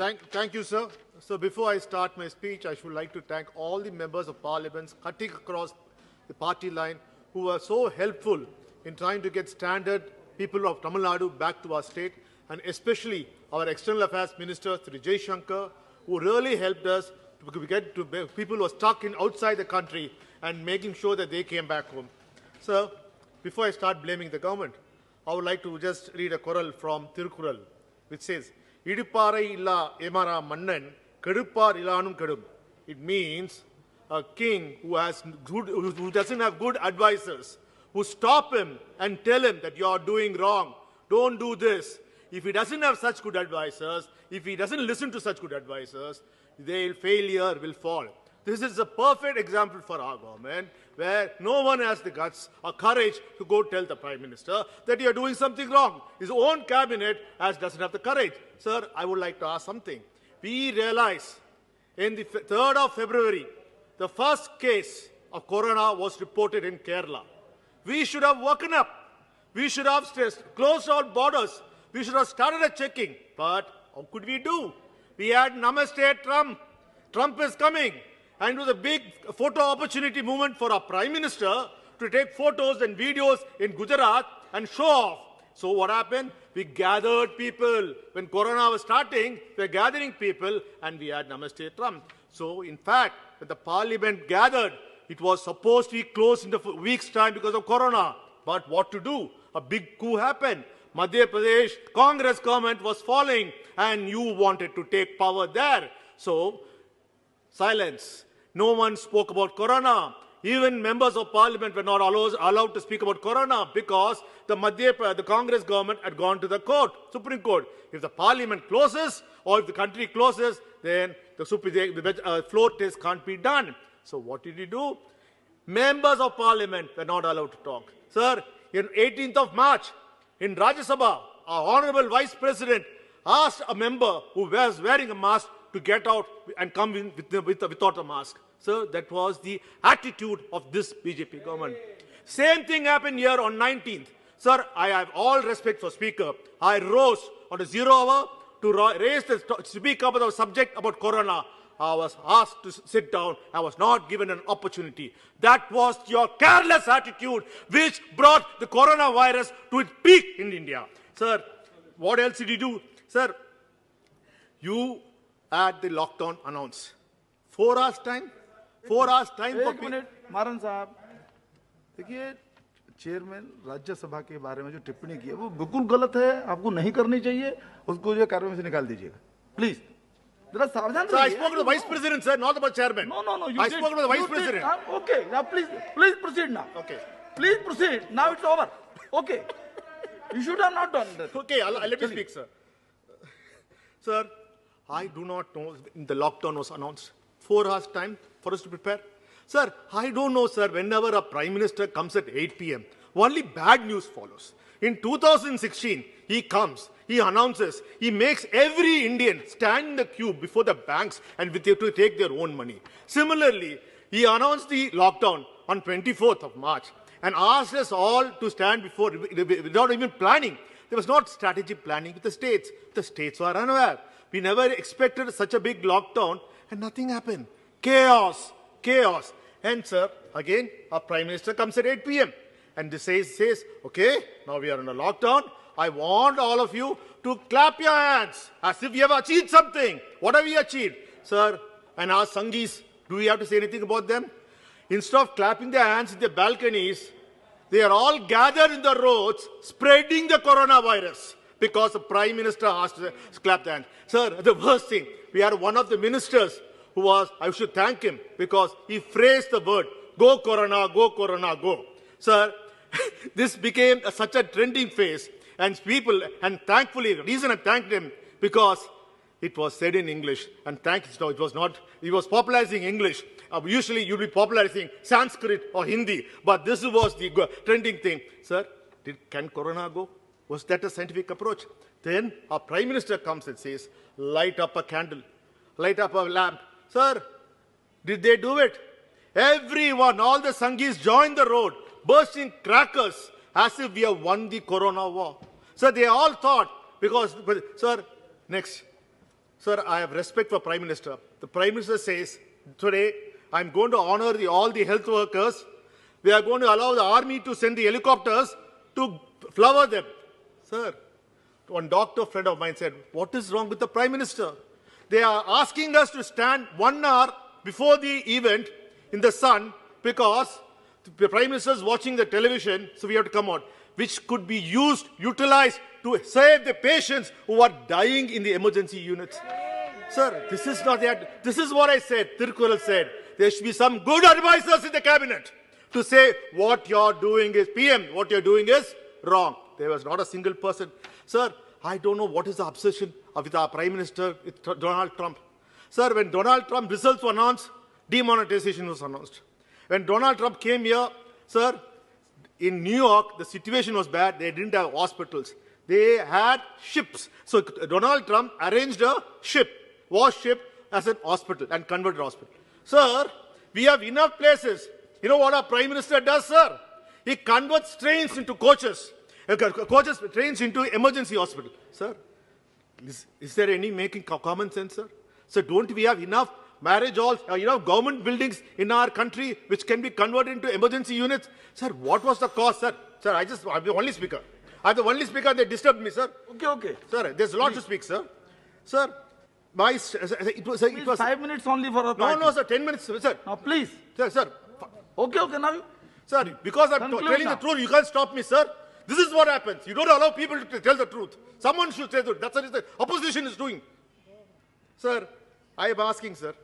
Thank you, sir. So before I start my speech, I should like to thank all the members of parliament cutting across the party line who were so helpful in trying to get standard people of Tamil Nadu back to our state, and especially our External Affairs Minister, Sri Jay Shankar, who really helped us to get to people who were stuck outside the country and making sure that they came back home. Sir, before I start blaming the government, I would like to just read a choral from Tirukkural, which says, Iduparai illa emara mannan, kedupar ilanum kedum. It means a king who doesn't have good advisors, who stop him and tell him that you are doing wrong, don't do this. If he doesn't have such good advisors, if he doesn't listen to such good advisors, failure will fall. This is a perfect example for our government, where no one has the guts or courage to go tell the Prime Minister that you are doing something wrong. His own cabinet doesn't have the courage. Sir, I would like to ask something. We realize in the 3rd of February, the first case of corona was reported in Kerala. We should have woken up. We should have closed our borders. We should have started a checking. But how could we do? We had Namaste Trump. Trump is coming. And it was a big photo opportunity movement for our Prime Minister to take photos and videos in Gujarat and show off. So what happened? We gathered people. When Corona was starting, we were gathering people and we had Namaste Trump. So in fact, when the Parliament gathered, it was supposed to be closed in a week's time because of Corona. But what to do? A big coup happened. Madhya Pradesh Congress government was falling and you wanted to take power there. So silence. No one spoke about Corona. Even members of parliament were not allowed to speak about Corona because the Congress government had gone to the court, Supreme Court. If the parliament closes or if the country closes, then the floor test can't be done. So what did he do? Members of parliament were not allowed to talk. Sir, on 18th of March, in Rajya Sabha, our honorable vice president asked a member who was wearing a mask to get out and come in without a mask. So that was the attitude of this BJP government. Same thing happened here on 19th. Sir, I have all respect for Speaker. I rose on a 0 hour to speak about the subject about Corona. I was asked to sit down. I was not given an opportunity. That was your careless attitude which brought the coronavirus to its peak in India. Sir, what else did you do? Sir, you had the lockdown announced. 4 hours time? 4 hours time for people. मारन साहब, देखिए chairman Rajya Sabha के बारे में जो टिप्पणी की है वो बिल्कुल गलत है, आपको नहीं करनी चाहिए, उसको जो कार्यक्रम से निकाल दीजिएगा, प्लीज. जरा सावधान रहिए. Sir, I spoke to the vice president, sir, not about chairman. No. I spoke to the vice president. Okay, now please proceed now. Okay. Please proceed. Now it's over. Okay. You should have not done that. Okay, let me speak, sir. Sir, I do not know the lockdown was announced. 4 hours time for us to prepare. Sir, I don't know, sir, whenever a Prime Minister comes at 8 p.m., only bad news follows. In 2016, he comes, he announces, he makes every Indian stand in the queue before the banks and to take their own money. Similarly, he announced the lockdown on 24th of March and asked us all to stand before without even planning. There was not strategic planning with the states. The states were unaware. We never expected such a big lockdown and nothing happened. Chaos. And sir, again, our Prime Minister comes at 8 p.m. and this says, okay, now we are in a lockdown. I want all of you to clap your hands as if you have achieved something. What have we achieved? Sir, and our Sanghis, do we have to say anything about them? Instead of clapping their hands in their balconies, they are all gathered in the roads spreading the coronavirus because the Prime Minister asked to clap their hands. Sir, the worst thing, we had one of the ministers who was, I should thank him because he phrased the word, go Corona, go. Sir, this became such a trending phase and people, and thankfully, the reason I thanked him because it was said in English and it was not, he was popularizing English. Usually you'll be popularizing Sanskrit or Hindi, but this was the trending thing. Sir, can Corona go? Was that a scientific approach? Then our Prime Minister comes and says, light up a candle, light up a lamp. Sir, did they do it? Everyone, all the Sanghis joined the road, bursting crackers as if we have won the Corona war. So they all thought, because, sir, next, Sir, I have respect for Prime Minister. The Prime Minister says, today, I'm going to honor all the health workers. We are going to allow the army to send the helicopters to flower them. Sir, one doctor friend of mine said, what is wrong with the Prime Minister? They are asking us to stand 1 hour before the event in the sun because the Prime Minister is watching the television, so we have to come out, which could be utilized to save the patients who are dying in the emergency units. Sir, this is not that. This is what I said, Tirkural said. There should be some good advisors in the cabinet to say what you're doing is, PM, what you're doing is wrong. There was not a single person. Sir, I don't know what is the obsession with our Prime Minister, with Donald Trump. Sir, when Donald Trump results were announced, demonetization was announced. When Donald Trump came here, sir, in New York, the situation was bad. They didn't have hospitals. They had ships. So Donald Trump arranged a warship as a hospital and converted hospital. Sir, we have enough places. You know what our Prime Minister does, sir? He converts trains into coaches. Trains into emergency hospital. Sir, is there any making common sense, sir? So don't we have enough marriage halls, government buildings in our country which can be converted into emergency units? Sir, what was the cost, sir? Sir, I'm the only speaker. I'm the only speaker and they disturbed me, sir. Okay. Sir, there's a lot to speak, sir. Sir, it was 5 minutes only for a party. No, sir, 10 minutes, sir. Now, please. Sir. Okay, now. Sir, because I'm telling the truth, you can't stop me, sir. This is what happens. You don't allow people to tell the truth. Someone should say the truth. That's what the opposition is doing. Sir, I am asking, sir,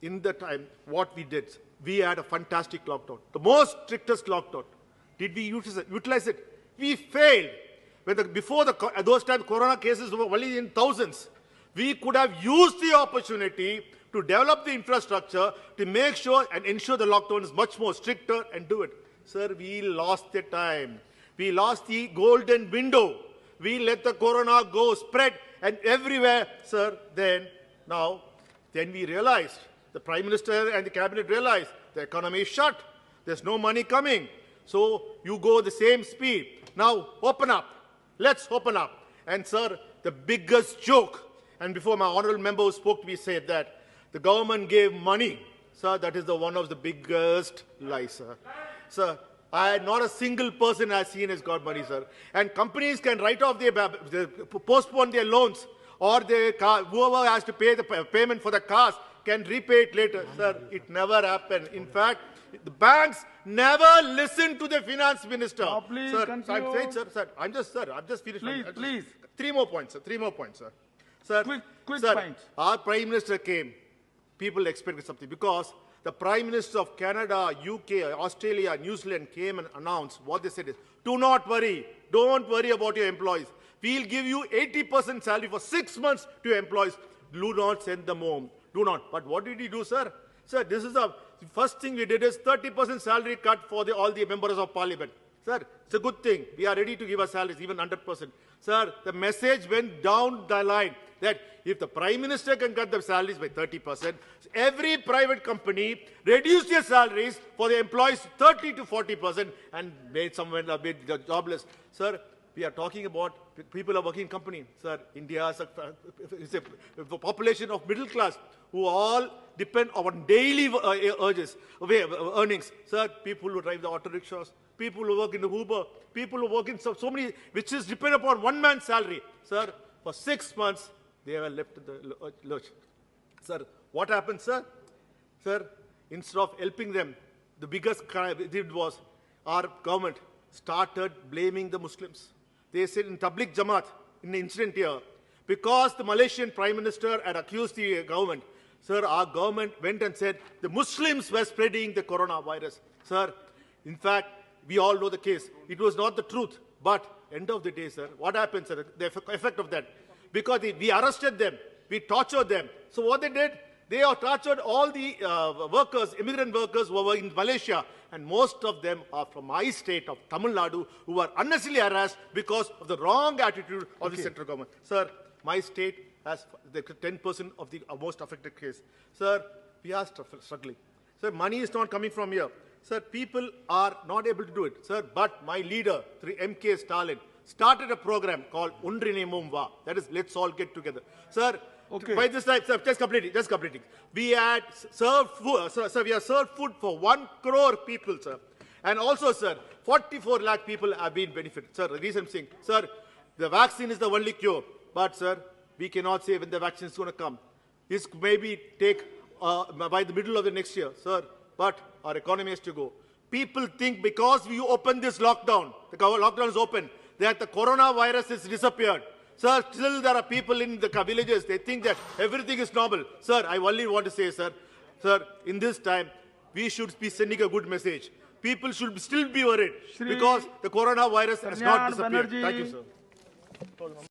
in the time, what we did, we had a fantastic lockdown. The most strictest lockdown. Did we utilize it? We failed. Before those times, corona cases were only in thousands. We could have used the opportunity to develop the infrastructure to make sure and ensure the lockdown is much more stricter and do it. Sir, we lost the time. We lost the golden window. We let the corona go spread and everywhere, sir. Then we realized, the Prime Minister and the Cabinet realized the economy is shut. There's no money coming. So you go the same speed. Now open up. Let's open up. And sir, the biggest joke, and before my honorable member who spoke to me said that the government gave money. Sir, that is one of the biggest lies, sir. Sir, not a single person I've seen has got money, sir. And companies can write off postpone their loans, or whoever has to pay the payment for the cars can repay it later. Sir, it never happened. In fact, the banks never listened to the finance minister. Oh, please, sir, continue. I'm saying, sir, I'm just finished. Please. 3 more points, sir. Sir, Quick sir, points. our Prime Minister came. People expected something because the Prime Minister of Canada, UK, Australia, New Zealand came and announced what they said is, do not worry. Don't worry about your employees. We'll give you 80% salary for 6 months to your employees. Do not send them home. Do not. But what did he do, sir? Sir, this is the first thing we did is 30% salary cut for all the members of parliament. Sir, it's a good thing. We are ready to give our salaries, even 100%. Sir, the message went down the line that if the Prime Minister can cut the salaries by 30%, every private company reduce their salaries for the employees 30 to 40% and made someone a bit jobless. Sir, we are talking about people are working in company. Sir, India is a population of middle class who all depend on daily earnings. Sir, people who drive the auto rickshaws, people who work in the Uber, people who work in so many, which is depend upon one man's salary. Sir, for 6 months, they were left in the lurch. Sir, what happened, sir? Sir, instead of helping them, the biggest crime it did was our government started blaming the Muslims. They said in Tabligh Jamaat, in the incident here, because the Malaysian Prime Minister had accused the government, sir, our government went and said the Muslims were spreading the coronavirus. Sir, in fact, we all know the case. It was not the truth. But end of the day, sir, what happened, sir, the effect of that? Because we arrested them, we tortured them. So what they did, they have tortured all the workers, immigrant workers who were in Malaysia. And most of them are from my state of Tamil Nadu, who were unnecessarily harassed because of the wrong attitude of the central government. Sir, my state has the 10% of the most affected case. Sir, we are struggling. Sir, money is not coming from here. Sir, people are not able to do it. Sir, but my leader, Sri M.K. Stalin, started a program called Undrinimum Va. That is, let's all get together. Sir, Okay. By this time, sir, just completing. We had served food, sir, we have served food for 1 crore people, sir. And also, sir, 44 lakh people have been benefited. Sir, the reason I'm saying, sir, the vaccine is the only cure. But, sir, we cannot say when the vaccine is going to come. This maybe take by the middle of the next year, sir. But our economy has to go. People think because we open this lockdown, the lockdown is open, that the coronavirus has disappeared. Sir, still there are people in the villages, they think that everything is normal. Sir, I only want to say, sir, in this time, we should be sending a good message. People should still be worried because the coronavirus has not Kalyan disappeared. Banerjee. Thank you, sir.